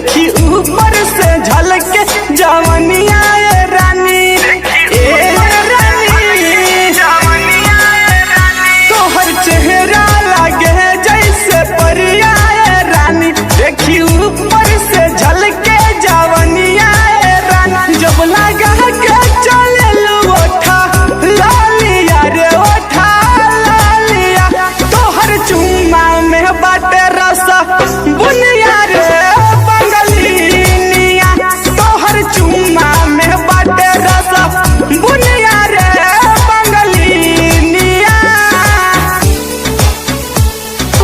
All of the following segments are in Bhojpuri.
देखी ऊपर से झलके जवनिया रानी, तोहर चेहरा लगे जैसे परिया रानी, देखी ऊपर से झलके जवनिया रानी। जब लगा के चले ओठा लालिया रे ओठा लालिया, तोहर चुम्मा में बाटे रसा बुनिया रे बंगलिनिया, तोहर चुम्मा में बाटे रसा बुनिया रे बंगलिनिया,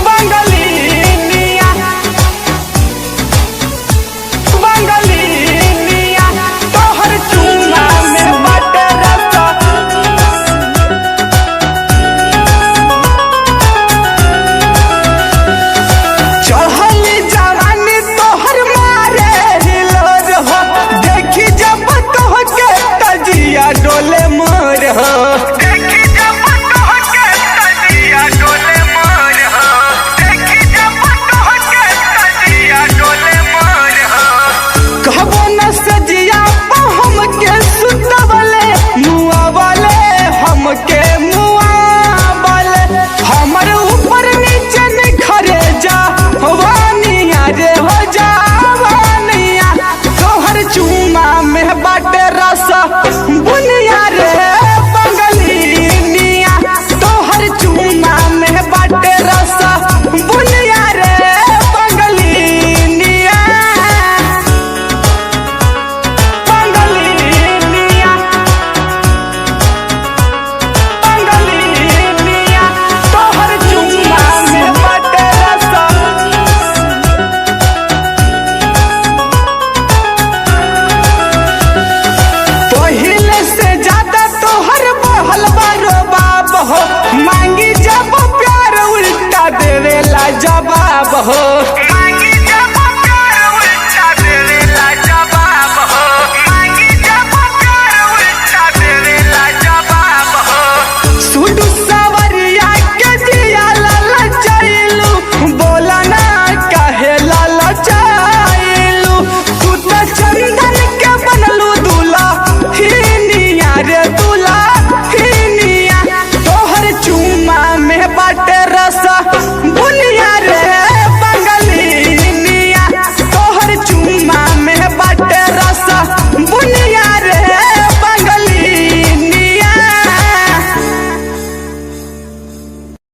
बंगलिनिया, बंगलिनिया, तोहर चुम्मा में बाटे रसा। चढ़ली जवानी तोहर मारे हिलोर हो, देखी जब तोहके तजिया डोले मोर हो, देखी जब तोहके तजिया डोले मोर हो, देखी जब तोहके तजिया डोले मोर हो। कहबो न सजिया हमके सुतवले मुआ वाले, हमके मुआ वाले, हमर ऊपर नीचे निखरे जा वानिया रे हो जावानिया, तोहर चुम्मा में बाटे रसा बुनिया रे बंगलिनिया, तोहर चुम्मा में बाटे रसा बुनिया रे बंगलिनिया, बंगलिनिया, बंगलिनिया, तोहर चुम्मा में बाटे रसा। पहिले से ज्यादा तोहर बढ़ल बारो बाप हो, मांगी जब प्यार उल्टा देवेला जवाब हो।